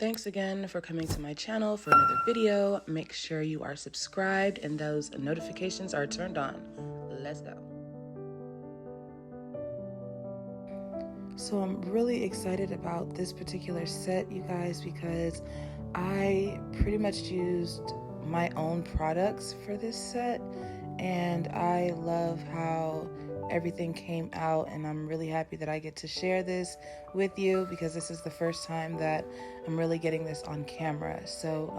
Thanks again for coming to my channel for another video. Make sure you are subscribed and those notifications are turned on. Let's go. So I'm really excited about this particular set, you guys, because I pretty much used my own products for this set, and I love how everything came out, and I'm really happy that I get to share this with you because this is the first time that I'm really getting this on camera. So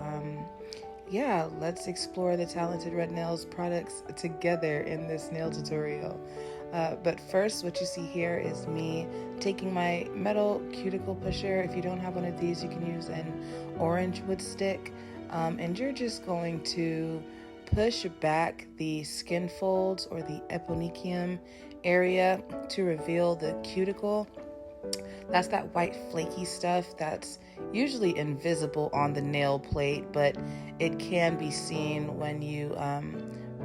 yeah, let's explore the Talented Red Nails products together in this nail tutorial. But first, what you see here is me taking my metal cuticle pusher. If you don't have one of these, you can use an orange wood stick, and you're just going to push back the skin folds or the eponychium area to reveal the cuticle. That's that white flaky stuff that's usually invisible on the nail plate, but it can be seen when you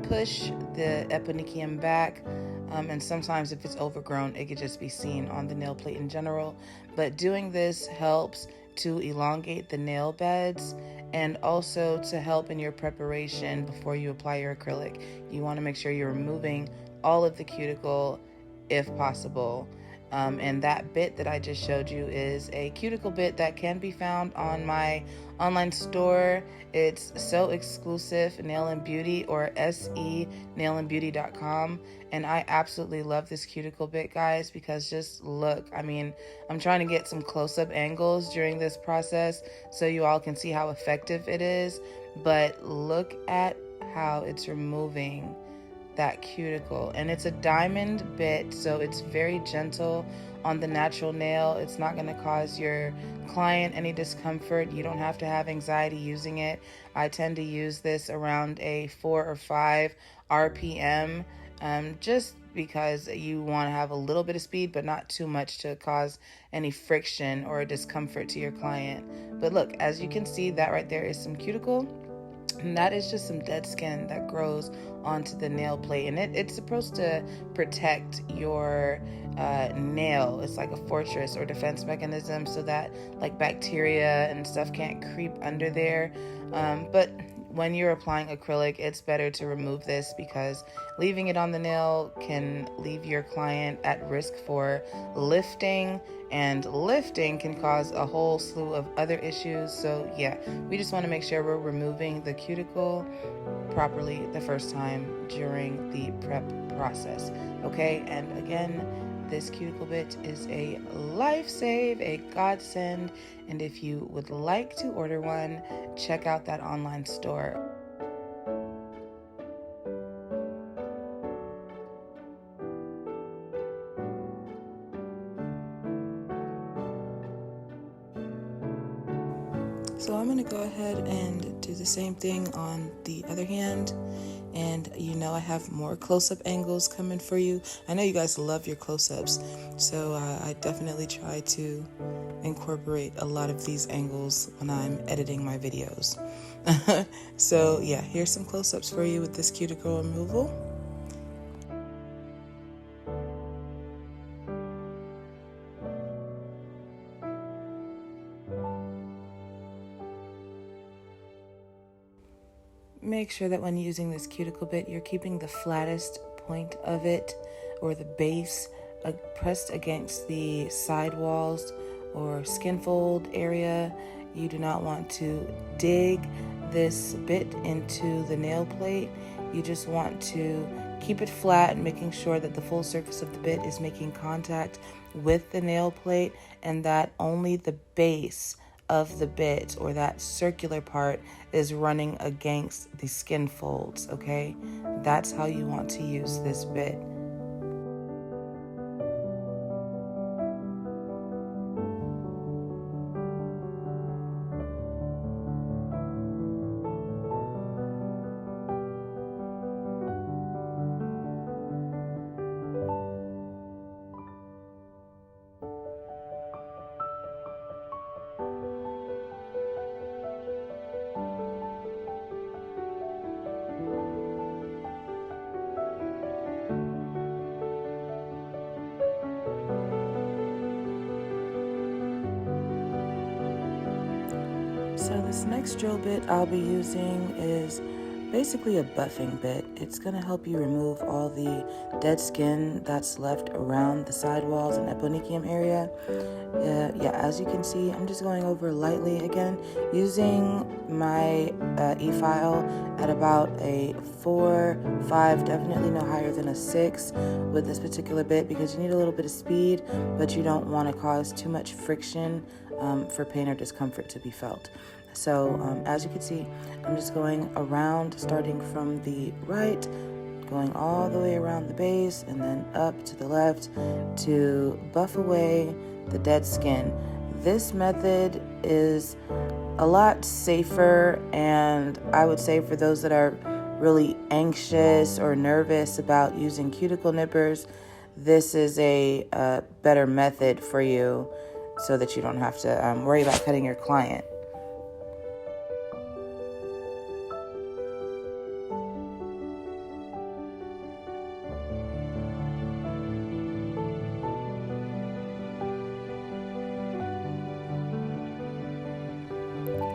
push the eponychium back, and sometimes if it's overgrown, it could just be seen on the nail plate in general. But doing this helps to elongate the nail beds and also to help in your preparation before you apply your acrylic. You want to make sure you're removing all of the cuticle if possible. And that bit that I just showed you is a cuticle bit that can be found on my online store. It's So Exclusive Nail and Beauty, or senailandbeauty.com. And I absolutely love this cuticle bit, guys, because just look, I mean, I'm trying to get some close-up angles during this process so you all can see how effective it is. But look at how it's removing that cuticle, and it's a diamond bit, so it's very gentle on the natural nail. It's not going to cause your client any discomfort. You don't have to have anxiety using it. I tend to use this around a 4 or 5 RPM, just because you want to have a little bit of speed but not too much to cause any friction or discomfort to your client. But look, as you can see, that right there is some cuticle. And that is just some dead skin that grows onto the nail plate. And it's supposed to protect your nail. It's like a fortress or defense mechanism so that like bacteria and stuff can't creep under there. But when you're applying acrylic, it's better to remove this because leaving it on the nail can leave your client at risk for lifting, and lifting can cause a whole slew of other issues. So yeah, we just want to make sure we're removing the cuticle properly the first time during the prep process. Okay, and again, this cuticle bit is a life save, a godsend, and if you would like to order one, check out that online store. So I'm going to go ahead and do the same thing on the other hand. And you know, I have more close-up angles coming for you. I know you guys love your close-ups, so I definitely try to incorporate a lot of these angles when I'm editing my videos. So yeah, here's some close-ups for you with this cuticle removal. Make sure that when using this cuticle bit, you're keeping the flattest point of it, or the base, pressed against the side walls or skin fold area. You do not want to dig this bit into the nail plate. You just want to keep it flat, making sure that the full surface of the bit is making contact with the nail plate, and that only the base of the bit, or that circular part, is running against the skin folds. Okay, that's how you want to use this bit. So this next drill bit I'll be using is basically a buffing bit. It's going to help you remove all the dead skin that's left around the sidewalls and eponychium area. Yeah, as you can see, I'm just going over lightly again, using my e-file at about a 4-5, definitely no higher than a 6 with this particular bit, because you need a little bit of speed, but you don't want to cause too much friction for pain or discomfort to be felt. So as you can see, I'm just going around, starting from the right, going all the way around the base and then up to the left to buff away the dead skin. This method is a lot safer, and I would say for those that are really anxious or nervous about using cuticle nippers, this is a better method for you so that you don't have to worry about cutting your client.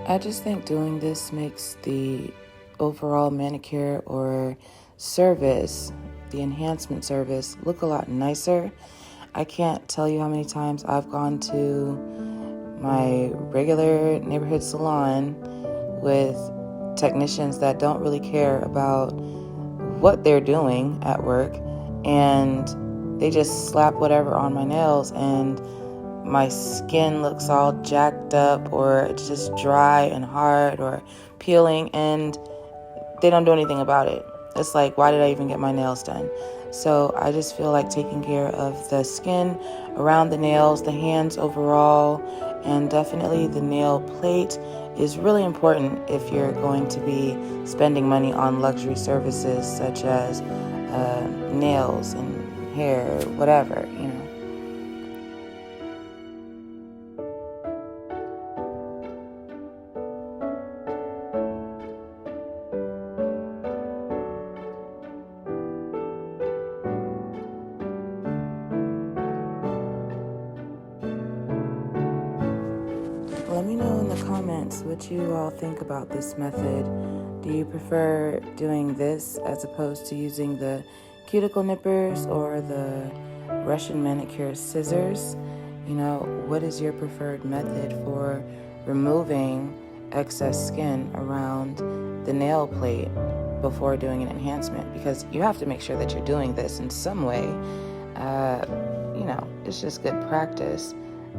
I just think doing this makes the overall manicure or service, the enhancement service, look a lot nicer. I can't tell you how many times I've gone to my regular neighborhood salon with technicians that don't really care about what they're doing at work, and they just slap whatever on my nails, and my skin looks all jacked up, or it's just dry and hard or peeling, and they don't do anything about it. It's like, why did I even get my nails done? So I just feel like taking care of the skin around the nails, the hands overall, and definitely the nail plate is really important if you're going to be spending money on luxury services such as nails and hair, whatever, you know. Let me know in the comments what you all think about this method. Do you prefer doing this as opposed to using the cuticle nippers or the Russian manicure scissors? You know, what is your preferred method for removing excess skin around the nail plate before doing an enhancement? Because you have to make sure that you're doing this in some way. You know, it's just good practice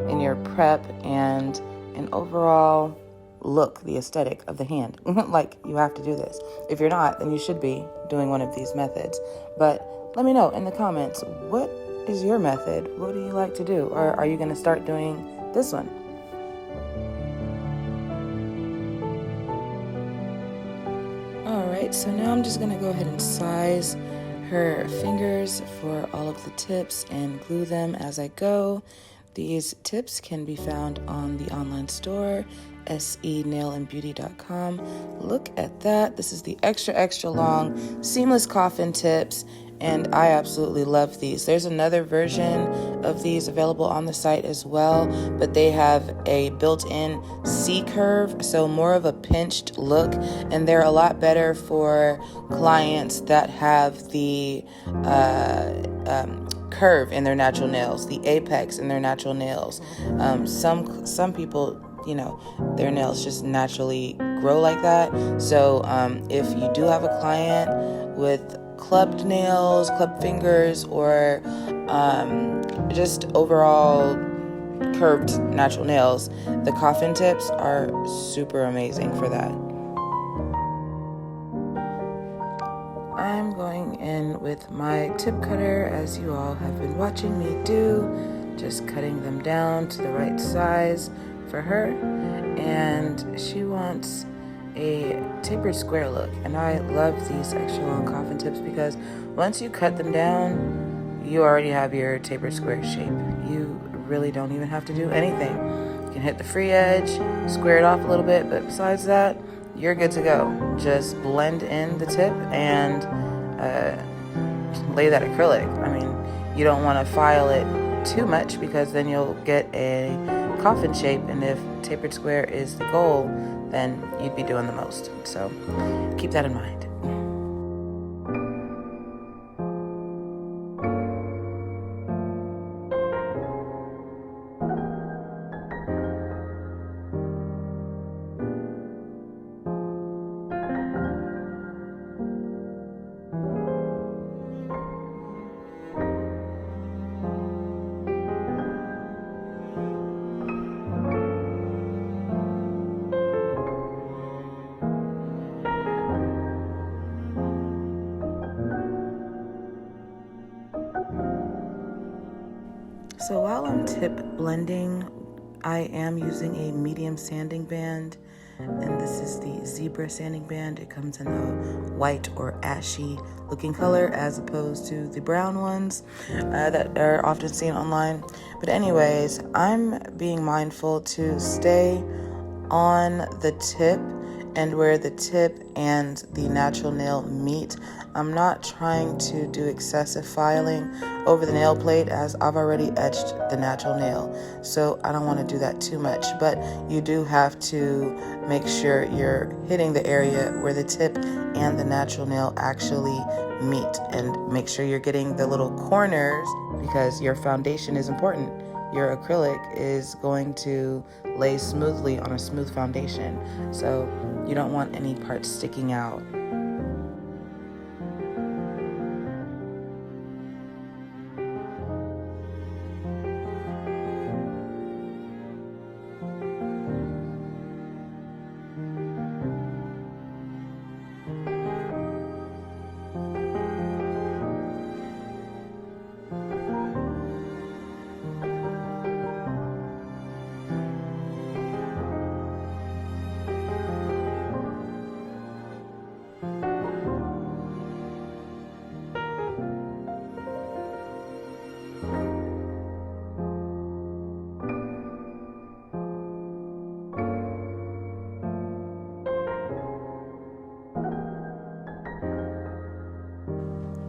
in your prep and an overall look, the aesthetic of the hand. Like, you have to do this. If you're not, then you should be doing one of these methods. But let me know in the comments, what is your method? What do you like to do? Or are you going to start doing this one? All right, so now I'm just going to go ahead and size her fingers for all of the tips and glue them as I go. These tips can be found on the online store, senailandbeauty.com. Look at that. This is the extra long seamless coffin tips, and I absolutely love these. There's another version of these available on the site as well, but they have a built-in C-curve, so more of a pinched look, and they're a lot better for clients that have the curve in their natural nails, the apex in their natural nails. Some people, you know, their nails just naturally grow like that. So if you do have a client with clubbed nails, clubbed fingers, or just overall curved natural nails, the coffin tips are super amazing for that. I'm going in with my tip cutter, as you all have been watching me do, just cutting them down to the right size for her. And she wants a tapered square look, and I love these extra long coffin tips because once you cut them down, you already have your tapered square shape. You really don't even have to do anything. You can hit the free edge, square it off a little bit, but besides that, you're good to go. Just blend in the tip and lay that acrylic. I mean, you don't want to file it too much because then you'll get a coffin shape, and if tapered square is the goal, then you'd be doing the most. So keep that in mind. So while I'm tip blending, I am using a medium sanding band, and this is the zebra sanding band. It comes in a white or ashy looking color as opposed to the brown ones that are often seen online. But anyways, I'm being mindful to stay on the tip and where the tip and the natural nail meet. I'm not trying to do excessive filing over the nail plate as I've already etched the natural nail. So I don't want to do that too much, but you do have to make sure you're hitting the area where the tip and the natural nail actually meet, and make sure you're getting the little corners because your foundation is important. Your acrylic is going to lay smoothly on a smooth foundation, so you don't want any parts sticking out.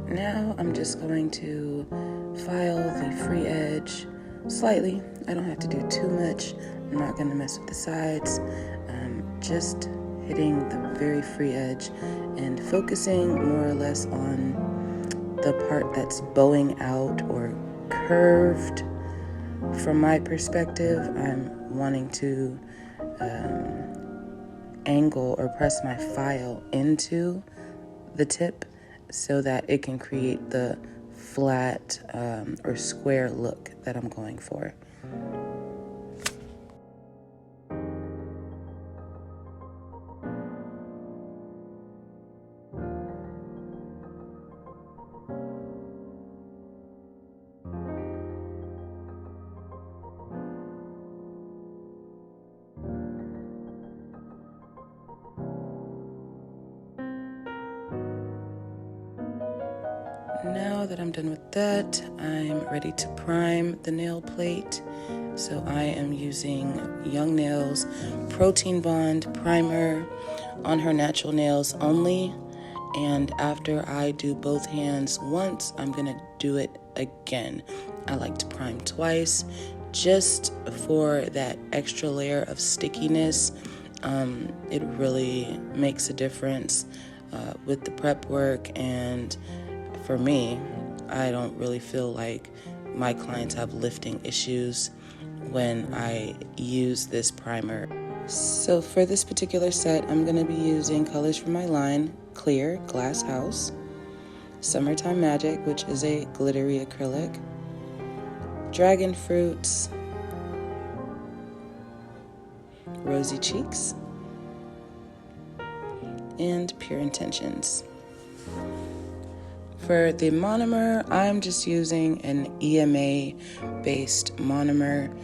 Now I'm just going to file the free edge slightly. I don't have to do too much. I'm not going to mess with the sides. Just hitting the very free edge and focusing more or less on the part that's bowing out or curved. From my perspective, I'm wanting to angle or press my file into the tip so that it can create the flat or square look that I'm going for. Now that I'm done with that, I'm ready to prime the nail plate. So I am using Young Nails Protein Bond Primer on her natural nails only. And after I do both hands once, I'm gonna do it again. I like to prime twice just for that extra layer of stickiness. It really makes a difference with the prep work, and for me, I don't really feel like my clients have lifting issues when I use this primer. So for this particular set, I'm going to be using colors from my line: Clear, Glass House, Summertime Magic, which is a glittery acrylic, Dragon Fruits, Rosy Cheeks, and Pure Intentions. For the monomer, I'm just using an EMA-based monomer.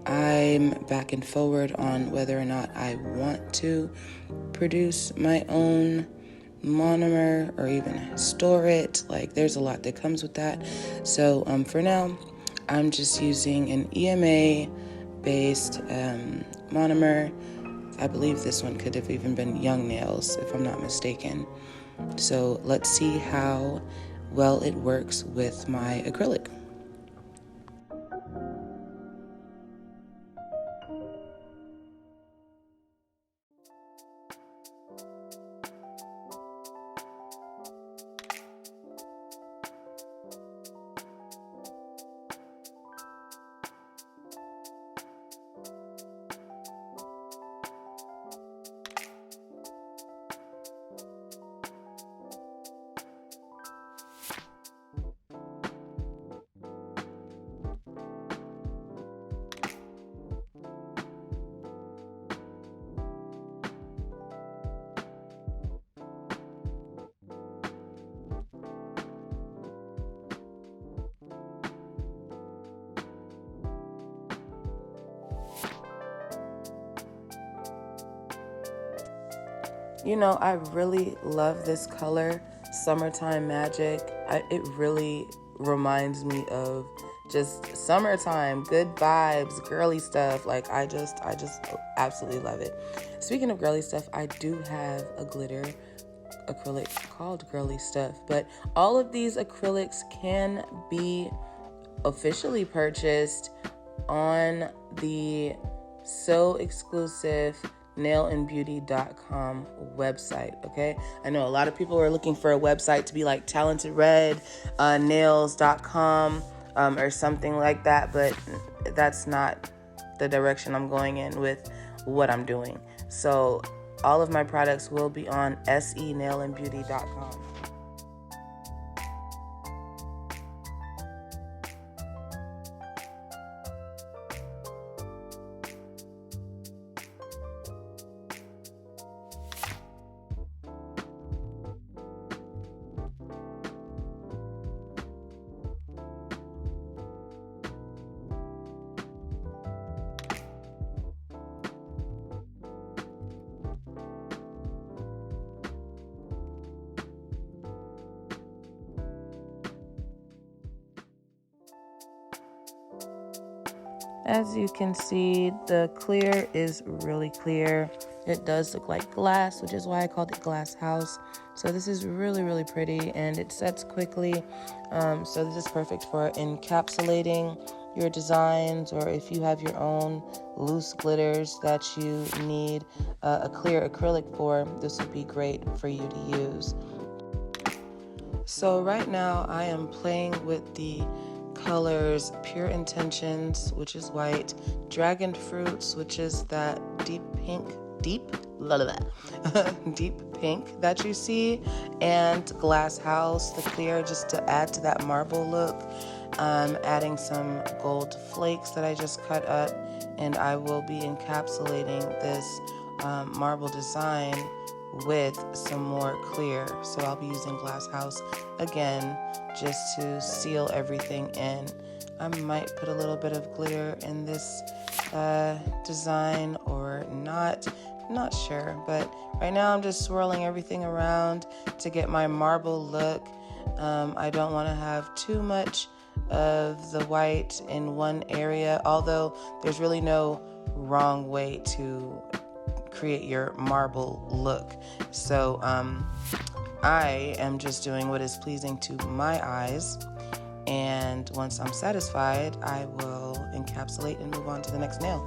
I'm back and forward on whether or not I want to produce my own monomer or even store it. Like, there's a lot that comes with that. So for now, I'm just using an EMA-based monomer. I believe this one could have even been Young Nails, if I'm not mistaken. So let's see how well it works with my acrylic. You know, I really love this color, Summertime Magic. It really reminds me of just summertime, good vibes, girly stuff. Like I just absolutely love it. Speaking of girly stuff, I do have a glitter acrylic called Girly Stuff, but all of these acrylics can be officially purchased on the so exclusive nailandbeauty.com website. Okay, I know a lot of people are looking for a website to be like Talented Red nails.com or something like that, but that's not the direction I'm going in with what I'm doing. So all of my products will be on senailandbeauty.com. As you can see, the clear is really clear. It does look like glass, which is why I called it Glass House. So this is really, really pretty, and it sets quickly. So this is perfect for encapsulating your designs, or if you have your own loose glitters that you need a clear acrylic for, this would be great for you to use. So right now I am playing with the colors Pure Intentions, which is white, Dragon Fruits, which is that deep deep pink that you see, and Glass House, the clear, just to add to that marble look. I'm adding some gold flakes that I just cut up, and I will be encapsulating this marble design with some more clear. So I'll be using Glass House again just to seal everything in. I might put a little bit of glitter in this design or not. I'm not sure, but right now I'm just swirling everything around to get my marble look. I don't want to have too much of the white in one area, although there's really no wrong way to create your marble look. So I am just doing what is pleasing to my eyes, and once I'm satisfied, I will encapsulate and move on to the next nail.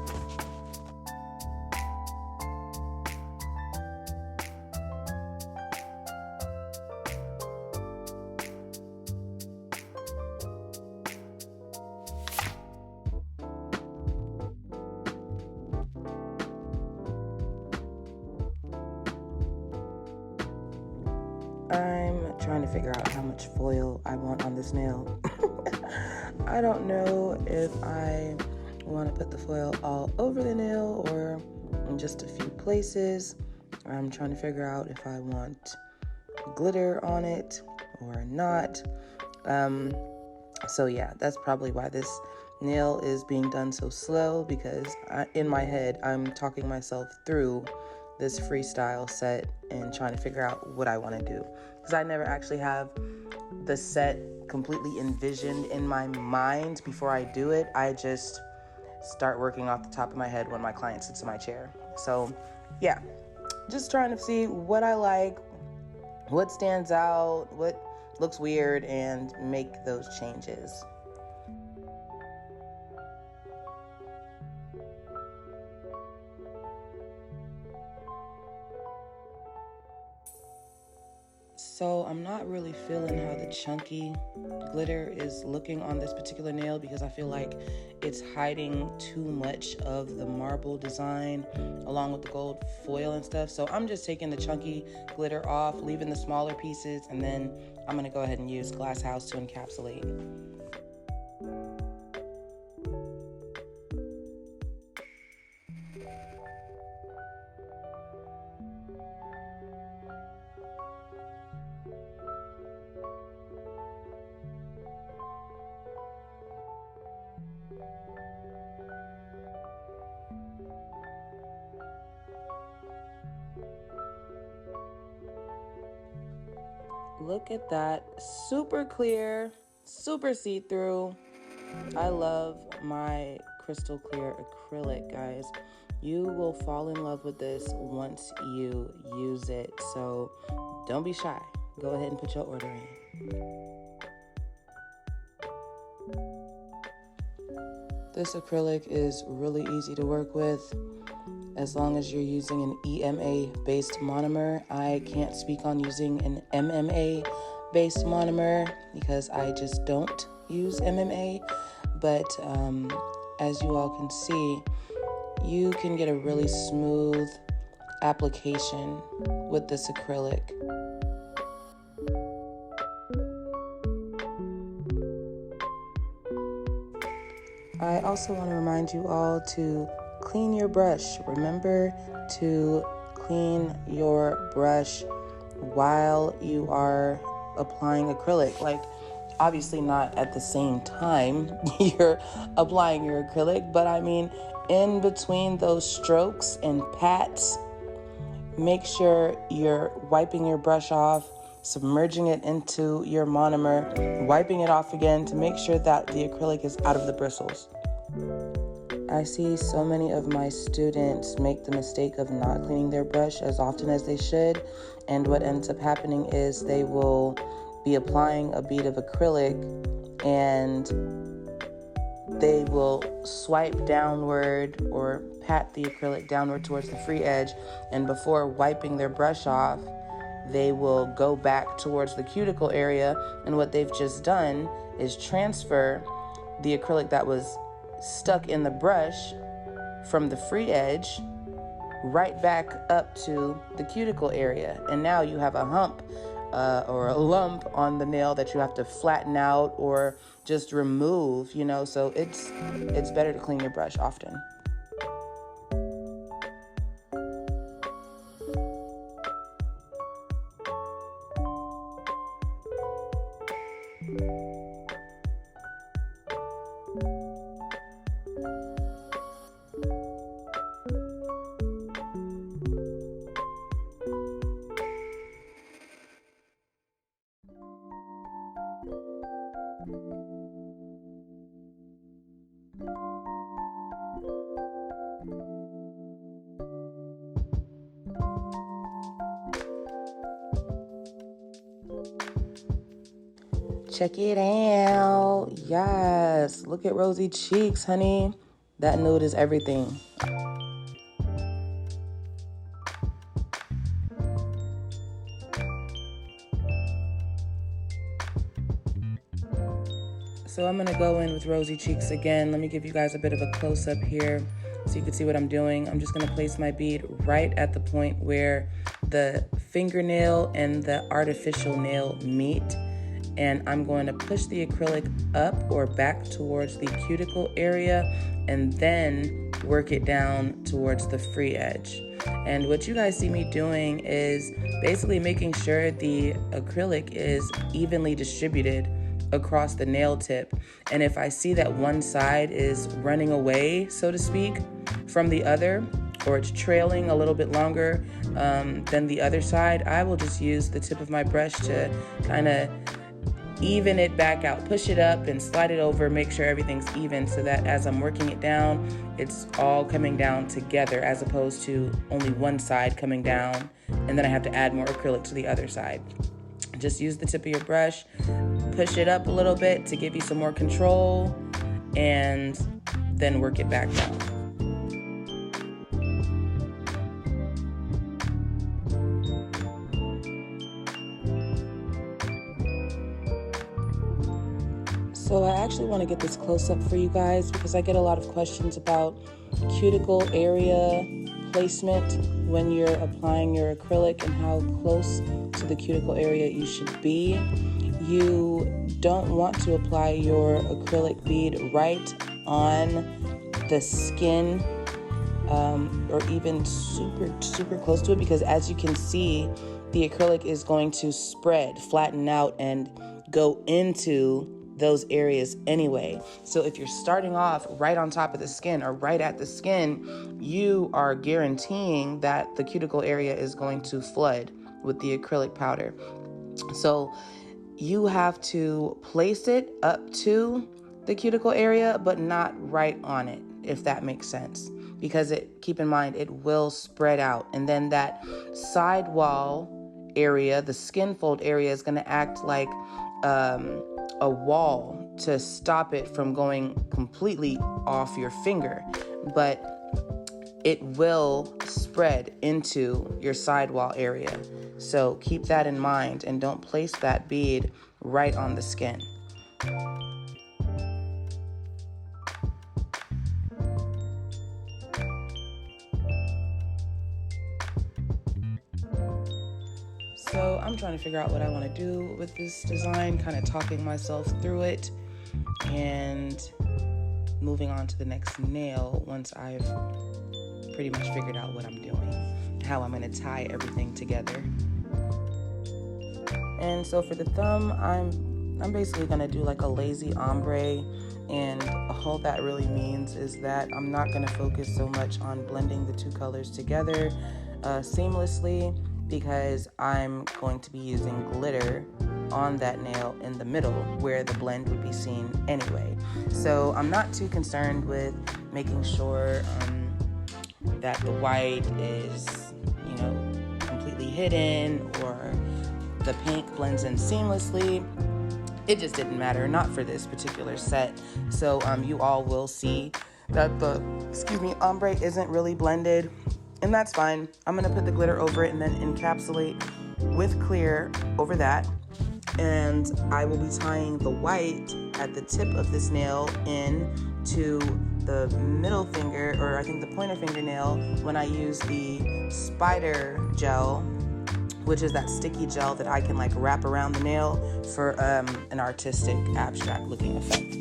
I'm trying to figure out how much foil I want on this nail. I don't know if I want to put the foil all over the nail or in just a few places. I'm trying to figure out if I want glitter on it or not. So yeah, that's probably why this nail is being done so slow, because in my head, I'm talking myself through this freestyle set and trying to figure out what I want to do, because I never actually have the set completely envisioned in my mind before I do it. I just start working off the top of my head when my client sits in my chair. So yeah, just trying to see what I like, what stands out, what looks weird, and make those changes. So I'm not really feeling how the chunky glitter is looking on this particular nail, because I feel like it's hiding too much of the marble design along with the gold foil and stuff. So I'm just taking the chunky glitter off, leaving the smaller pieces, and then I'm going to go ahead and use Glass House to encapsulate. Look at that, super clear, super see-through. I love my crystal clear acrylic, guys. You will fall in love with this once you use it, so don't be shy. Go ahead and put your order in. This acrylic is really easy to work with as long as you're using an EMA-based monomer. I can't speak on using an MMA-based monomer because I just don't use MMA, but as you all can see, you can get a really smooth application with this acrylic. I also want to remind you all to clean your brush. Remember to clean your brush while you are applying acrylic. Like, obviously not at the same time you're applying your acrylic, but I mean in between those strokes and pats, make sure you're wiping your brush off, submerging it into your monomer, wiping it off again to make sure that the acrylic is out of the bristles. I see so many of my students make the mistake of not cleaning their brush as often as they should, and what ends up happening is they will be applying a bead of acrylic and they will swipe downward or pat the acrylic downward towards the free edge, and before wiping their brush off, they will go back towards the cuticle area, and what they've just done is transfer the acrylic that was stuck in the brush from the free edge right back up to the cuticle area, and now you have a hump or a lump on the nail that you have to flatten out or just remove, so it's better to clean your brush often. Check it out. Yes, look at rosy cheeks, honey. That nude is everything. So I'm gonna go in with rosy cheeks again. Let me give you guys a bit of a close-up here so you can see what I'm doing. I'm just gonna place my bead right at the point where the fingernail and the artificial nail meet. And I'm going to push the acrylic up or back towards the cuticle area and then work it down towards the free edge. And what you guys see me doing is basically making sure the acrylic is evenly distributed across the nail tip. And if I see that one side is running away, so to speak, from the other, or it's trailing a little bit longer than the other side, I will just use the tip of my brush to kind of even it back out, push it up and slide it over, make sure everything's even so that as I'm working it down, it's all coming down together as opposed to only one side coming down and then I have to add more acrylic to the other side. Just use the tip of your brush, push it up a little bit to give you some more control, and then work it back down. So I actually want to get this close up for you guys because I get a lot of questions about cuticle area placement when you're applying your acrylic and how close to the cuticle area you should be. You don't want to apply your acrylic bead right on the skin or even super close to it, because as you can see, the acrylic is going to spread, flatten out, and go into those areas anyway. So if you're starting off right on top of the skin or right at the skin, you are guaranteeing that the cuticle area is going to flood with the acrylic powder. So you have to place it up to the cuticle area, but not right on it, if that makes sense. Because keep in mind, it will spread out. And then that sidewall area, the skin fold area, is going to act like a wall to stop it from going completely off your finger. But it will spread into your sidewall area. So keep that in mind and don't place that bead right on the skin. So I'm trying to figure out what I want to do with this design, kind of talking myself through it and moving on to the next nail once I've pretty much figured out what I'm doing, how I'm going to tie everything together. And so for the thumb, I'm basically going to do like a lazy ombre, and all that really means is that I'm not going to focus so much on blending the two colors together seamlessly, because I'm going to be using glitter on that nail in the middle where the blend would be seen anyway. So I'm not too concerned with making sure that the white is, completely hidden or the pink blends in seamlessly. It just didn't matter, not for this particular set. So you all will see that the, ombre isn't really blended, and that's fine. I'm gonna put the glitter over it and then encapsulate with clear over that. And I will be tying the white at the tip of this nail in to the middle finger, or I think the pointer fingernail, when I use the spider gel, which is that sticky gel that I can like wrap around the nail for an artistic, abstract looking effect.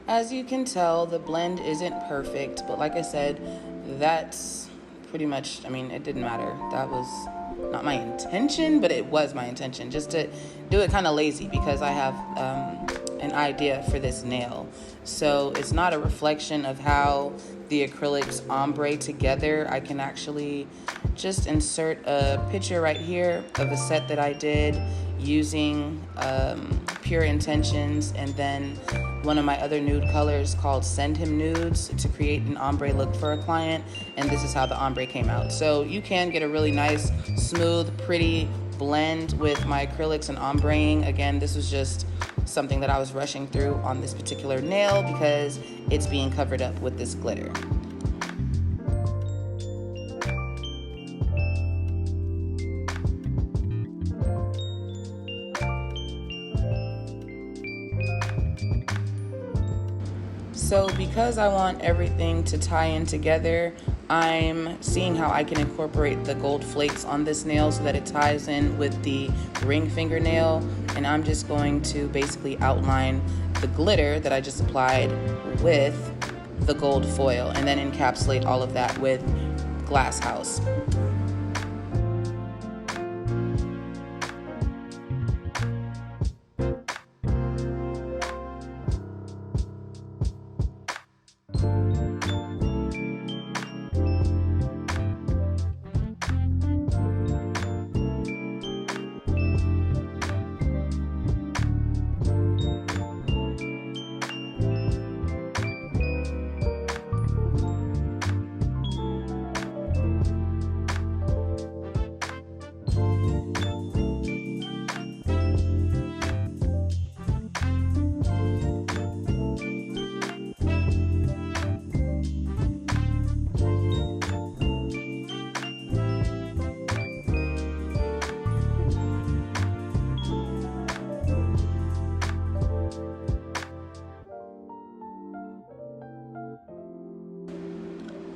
As you can tell, the blend isn't perfect, but like I said, that's pretty much, it didn't matter. That was not my intention, but it was my intention, just to do it kind of lazy because I have an idea for this nail. So it's not a reflection of how the acrylics ombre together. I can actually just insert a picture right here of a set that I did using Pure Intentions, and then one of my other nude colors called Send Him Nudes to create an ombre look for a client, and this is how the ombre came out. So you can get a really nice, smooth, pretty blend with my acrylics and ombreing. Again, this was just something that I was rushing through on this particular nail because it's being covered up with this glitter. So because I want everything to tie in together, I'm seeing how I can incorporate the gold flakes on this nail so that it ties in with the ring fingernail. And I'm just going to basically outline the glitter that I just applied with the gold foil and then encapsulate all of that with Glass House.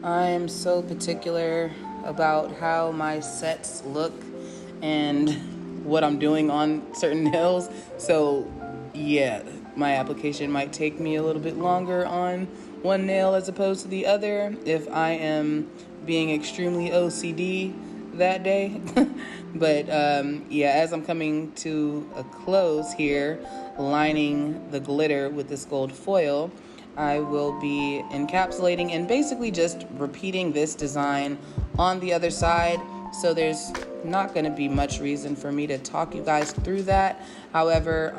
I'm so particular about how my sets look and what I'm doing on certain nails. So yeah, my application might take me a little bit longer on one nail as opposed to the other if I am being extremely OCD that day. But yeah, as I'm coming to a close here, lining the glitter with this gold foil, I will be encapsulating and basically just repeating this design on the other side. So there's not going to be much reason for me to talk you guys through that. However,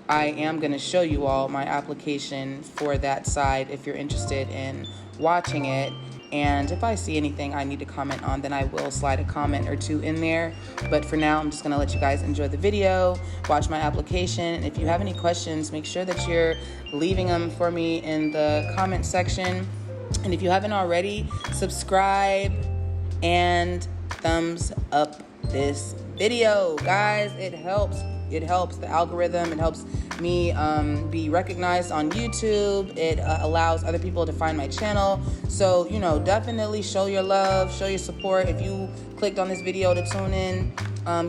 I am going to show you all my application for that side if you're interested in watching it. And if I see anything I need to comment on, then I will slide a comment or two in there. But for now, I'm just going to let you guys enjoy the video, watch my application. And if you have any questions, make sure that you're leaving them for me in the comment section. And if you haven't already, subscribe and thumbs up this video, guys. It helps the algorithm. It helps me be recognized on YouTube. It allows other people to find my channel. So, you know, definitely show your love, show your support. If you clicked on this video to tune in,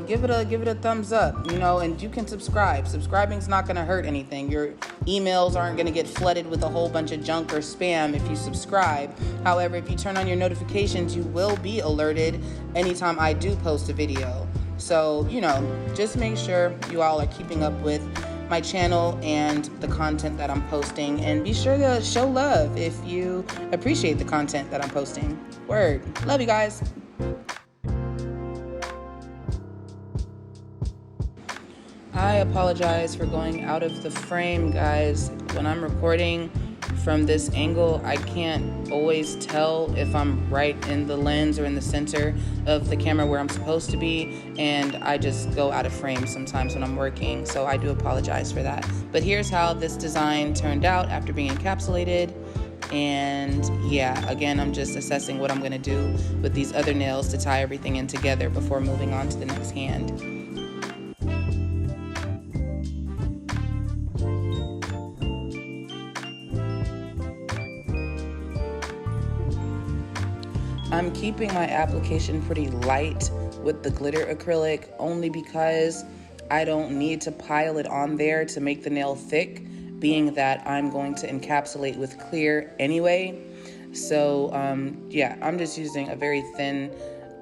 give it a thumbs up, you know, and you can subscribe. Subscribing's not going to hurt anything. Your emails aren't going to get flooded with a whole bunch of junk or spam if you subscribe. However, if you turn on your notifications, you will be alerted anytime I do post a video. So, you know, just make sure you all are keeping up with my channel and the content that I'm posting, and be sure to show love if you appreciate the content that I'm posting. Word. Love you guys. I apologize for going out of the frame, guys. When I'm recording from this angle, I can't always tell if I'm right in the lens or in the center of the camera where I'm supposed to be, and I just go out of frame sometimes when I'm working, so I do apologize for that. But here's how this design turned out after being encapsulated. And yeah, again, I'm just assessing what I'm going to do with these other nails to tie everything in together before moving on to the next hand. I'm keeping my application pretty light with the glitter acrylic only because I don't need to pile it on there to make the nail thick, being that I'm going to encapsulate with clear anyway. So yeah, I'm just using a very thin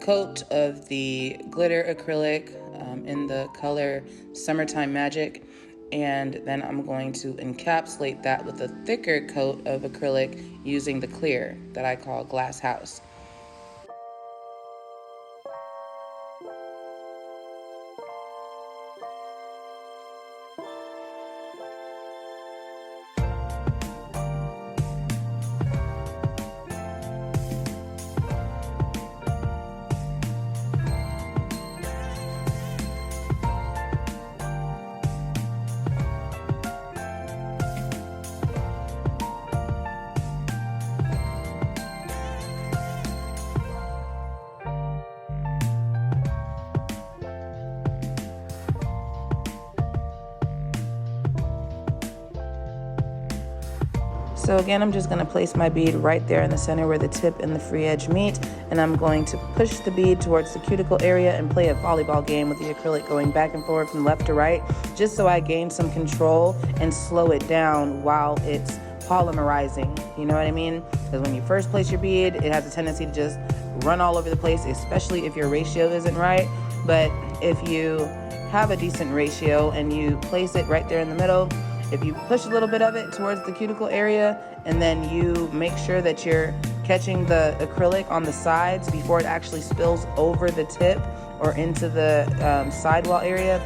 coat of the glitter acrylic in the color Summertime Magic. And then I'm going to encapsulate that with a thicker coat of acrylic using the clear that I call Glass House. So again, I'm just going to place my bead right there in the center where the tip and the free edge meet, and I'm going to push the bead towards the cuticle area and play a volleyball game with the acrylic going back and forth from left to right, just so I gain some control and slow it down while it's polymerizing. You know what I mean? Because when you first place your bead, it has a tendency to just run all over the place, especially if your ratio isn't right. But if you have a decent ratio and you place it right there in the middle, if you push a little bit of it towards the cuticle area and then you make sure that you're catching the acrylic on the sides before it actually spills over the tip or into the sidewall area,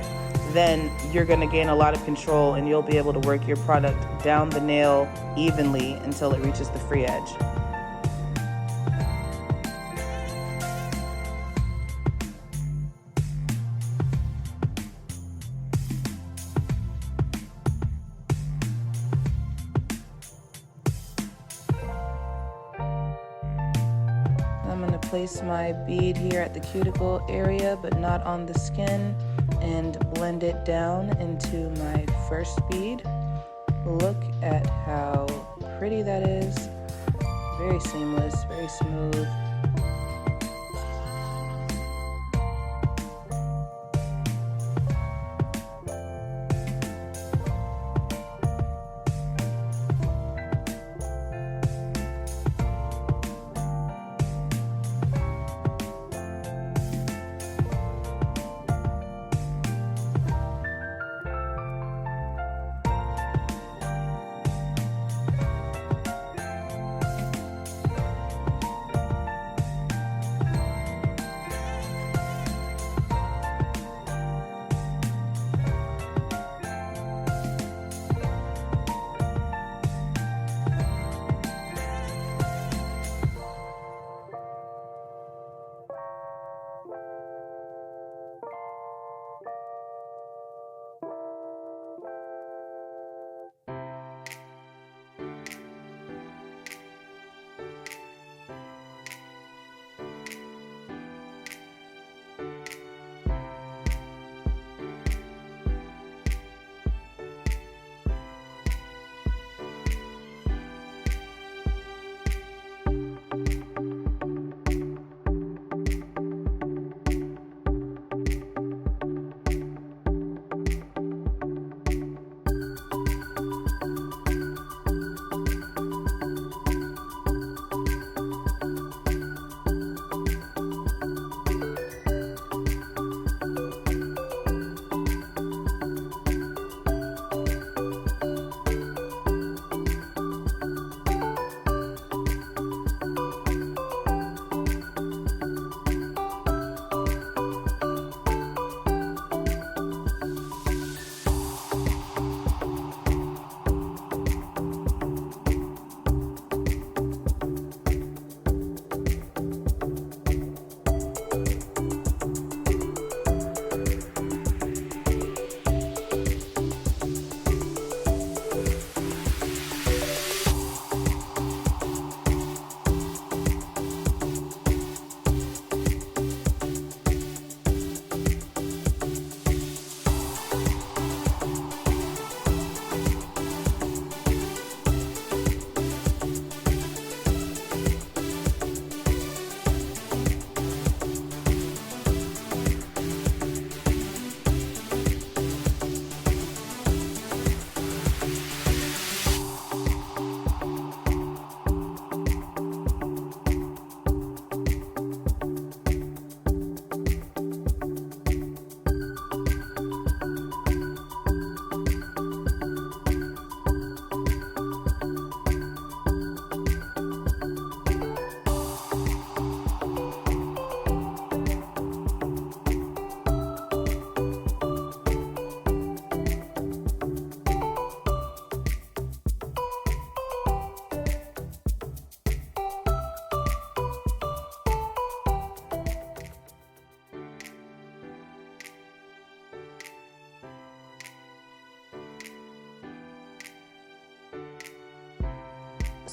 then you're going to gain a lot of control and you'll be able to work your product down the nail evenly until it reaches the free edge. Place my bead here at the cuticle area, but not on the skin, and blend it down into my first bead. Look at how pretty that is. very seamless, very smooth.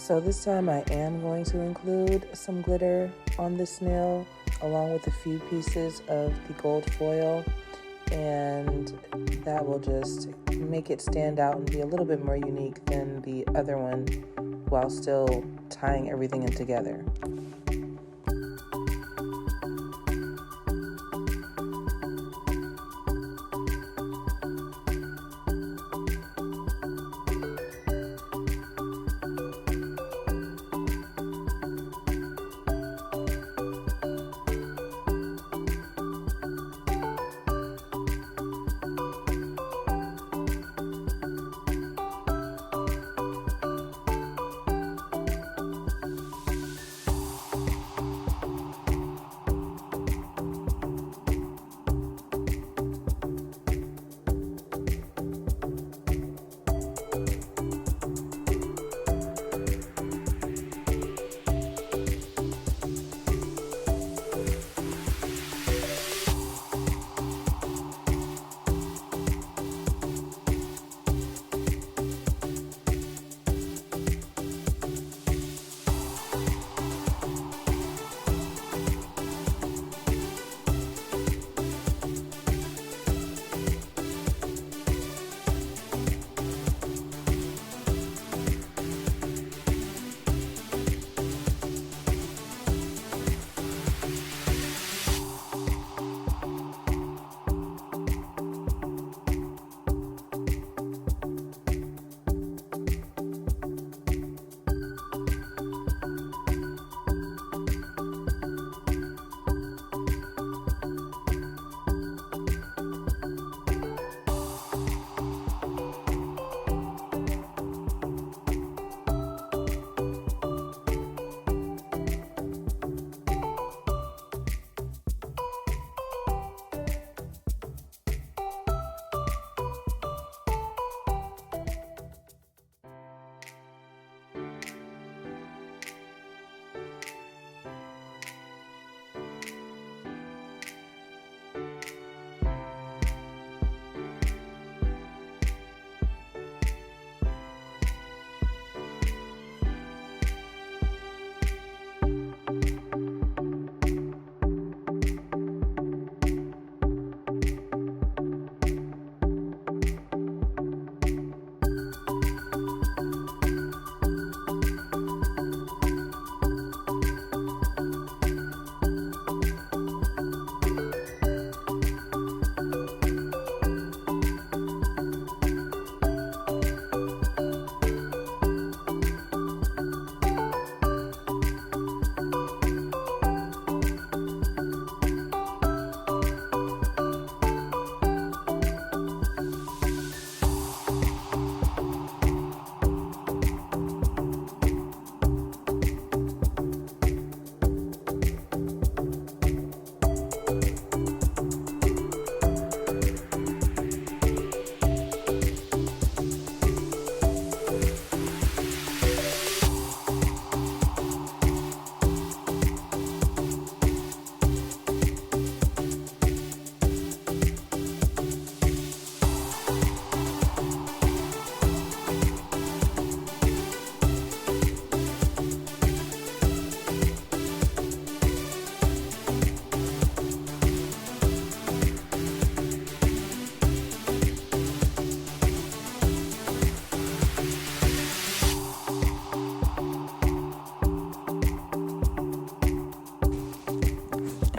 So this time I am going to include some glitter on this nail along with a few pieces of the gold foil, and that will just make it stand out and be a little bit more unique than the other one while still tying everything in together.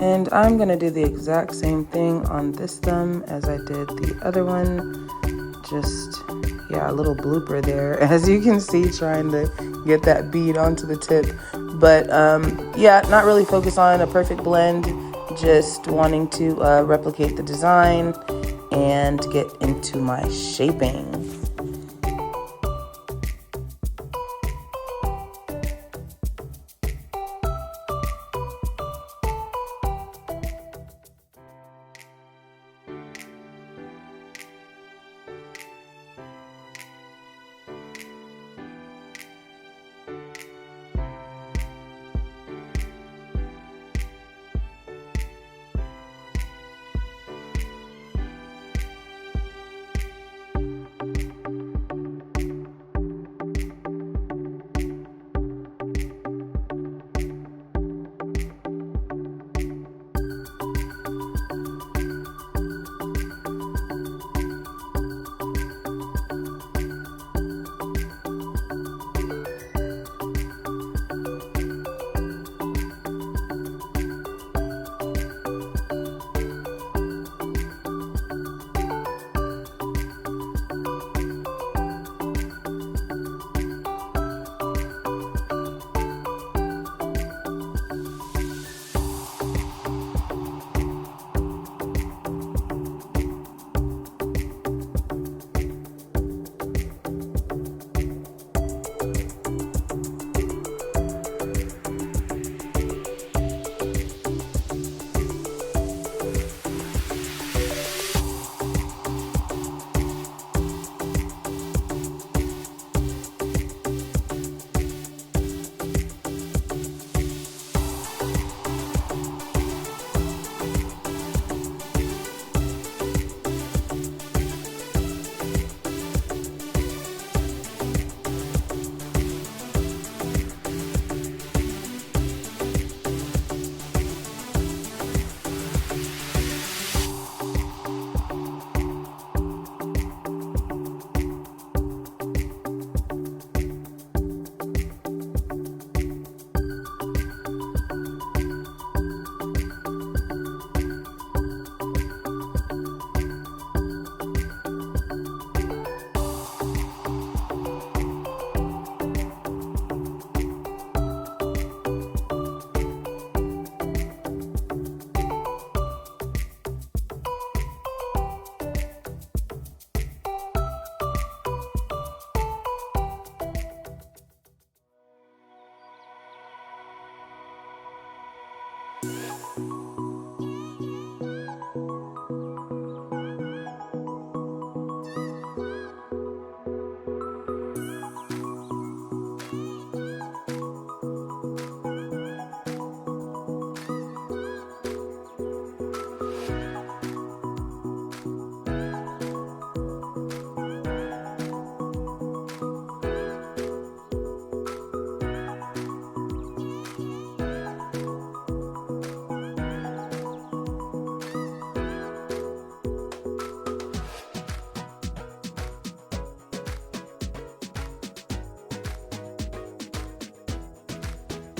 And I'm gonna do the exact same thing on this thumb as I did the other one. Just, yeah, a little blooper there, as you can see, trying to get that bead onto the tip. But yeah, not really focus on a perfect blend, just wanting to replicate the design and get into my shaping.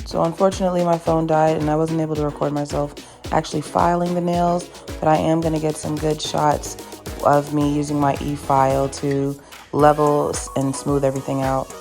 So unfortunately my phone died and I wasn't able to record myself actually filing the nails, but I am going to get some good shots of me using my e-file to level and smooth everything out.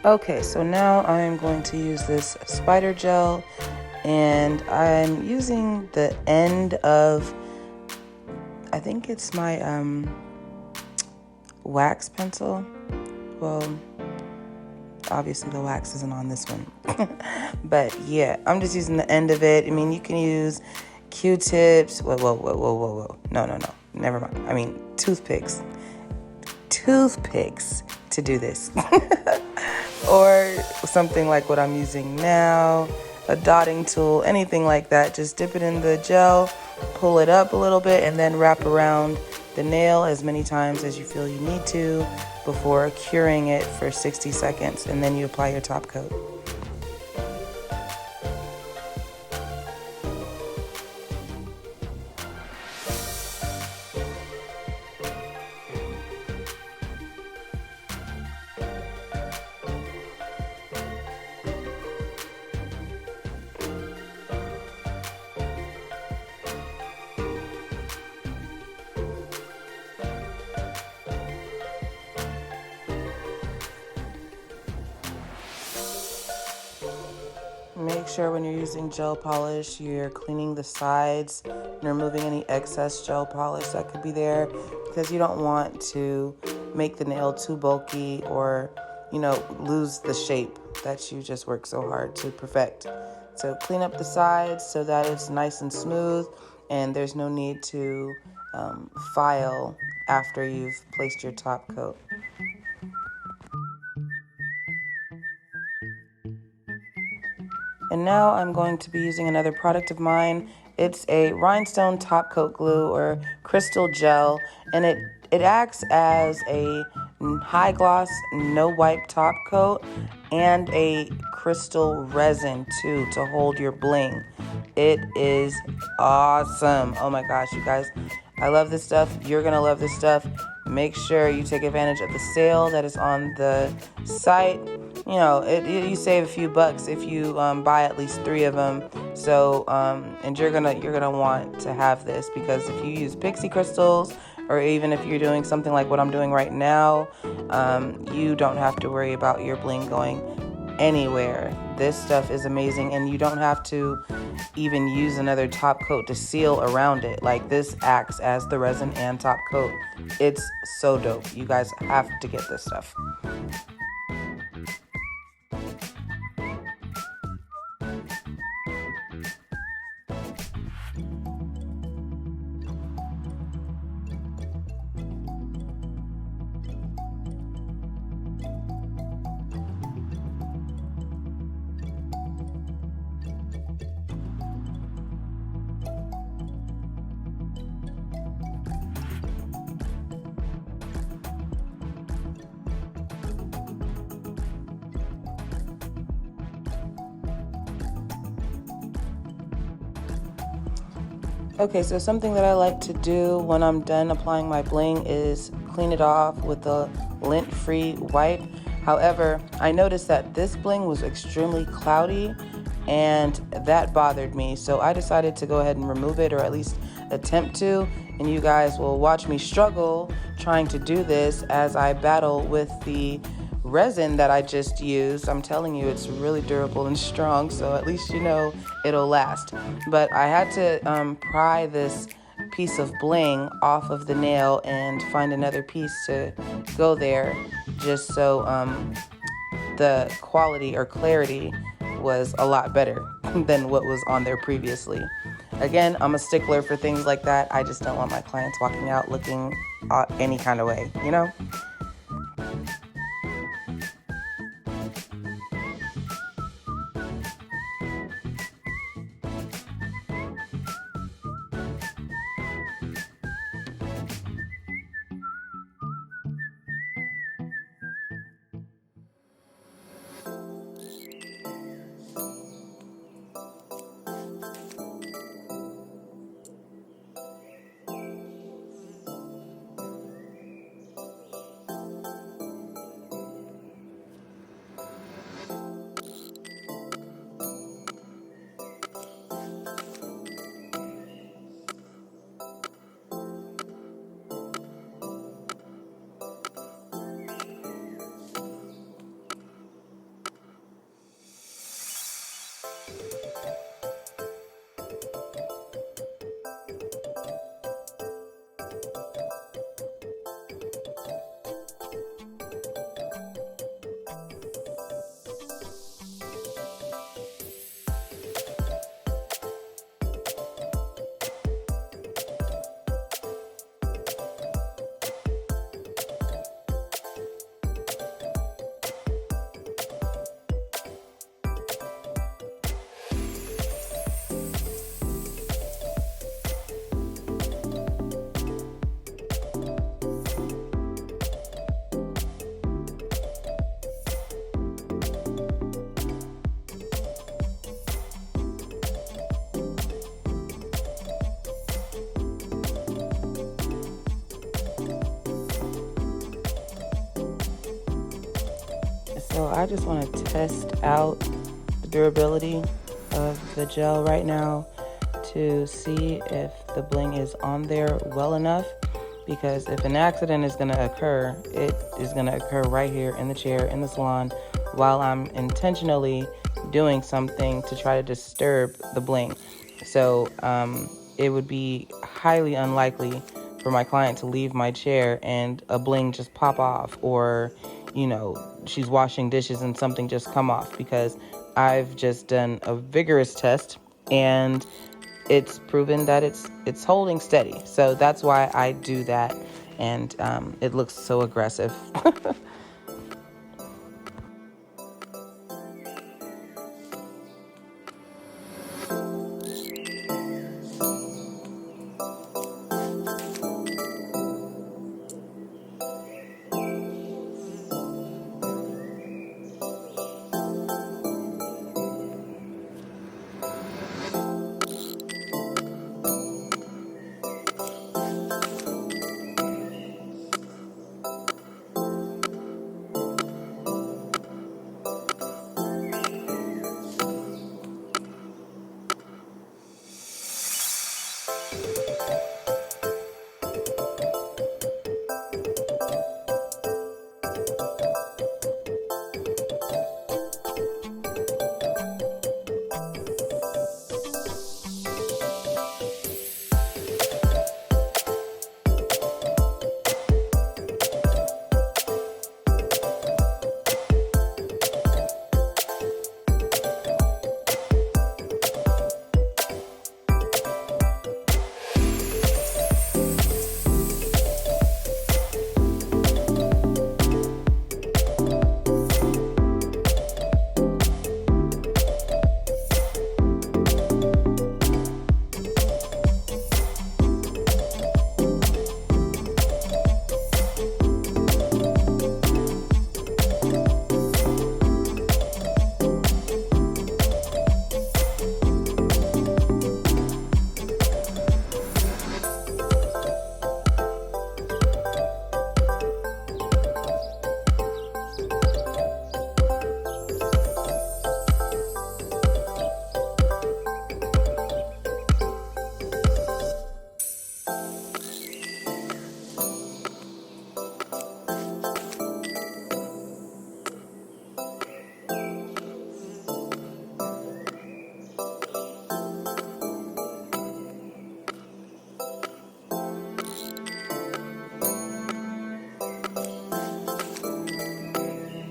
Okay, so now I'm going to use this spider gel, and I'm using the end of, I think it's my wax pencil, Well, obviously the wax isn't on this one. But yeah, I'm just using the end of it. I mean, you can use Q-tips. Whoa. No. Never mind. I mean, toothpicks to do this. Or something like what I'm using now, a dotting tool, anything like that. Just dip it in the gel, pull it up a little bit, and then wrap around the nail as many times as you feel you need to before curing it for 60 seconds, and then you apply your top coat. Make sure when you're using gel polish, you're cleaning the sides and removing any excess gel polish that could be there, because you don't want to make the nail too bulky or, lose the shape that you just worked so hard to perfect. So clean up the sides so that it's nice and smooth, and there's no need to file after you've placed your top coat. And now I'm going to be using another product of mine. It's a rhinestone top coat glue or crystal gel, and it acts as a high gloss, no wipe top coat, and a crystal resin too to hold your bling. It is awesome. Oh my gosh, you guys, I love this stuff. You're gonna love this stuff. Make sure you take advantage of the sale that is on the site. You save a few bucks if you buy at least 3 of them. So, and you're gonna want to have this, because if you use pixie crystals, or even if you're doing something like what I'm doing right now, you don't have to worry about your bling going anywhere. This stuff is amazing, and you don't have to even use another top coat to seal around it. Like, this acts as the resin and top coat. It's so dope. You guys have to get this stuff. Okay, so something that I like to do when I'm done applying my bling is clean it off with a lint-free wipe. However, I noticed that this bling was extremely cloudy, and that bothered me. So I decided to go ahead and remove it, or at least attempt to. And you guys will watch me struggle trying to do this as I battle with the resin that I just used. I'm telling you, it's really durable and strong, so at least it'll last. But I had to pry this piece of bling off of the nail and find another piece to go there, just so the quality or clarity was a lot better than what was on there previously. Again, I'm a stickler for things like that. I just don't want my clients walking out looking any kind of way, So I just want to test out the durability of the gel right now to see if the bling is on there well enough, because if an accident is going to occur, it is going to occur right here in the chair in the salon while I'm intentionally doing something to try to disturb the bling. So it would be highly unlikely for my client to leave my chair and a bling just pop off, or she's washing dishes and something just come off, because I've just done a vigorous test and it's proven that it's holding steady. So that's why I do that, and it looks so aggressive.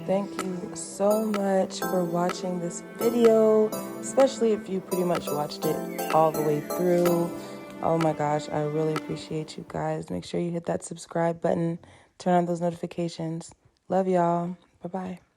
Thank you so much for watching this video, especially if you pretty much watched it all the way through. Oh my gosh, I really appreciate you guys. Make sure you hit that subscribe button, turn on those notifications. Love y'all. Bye-bye.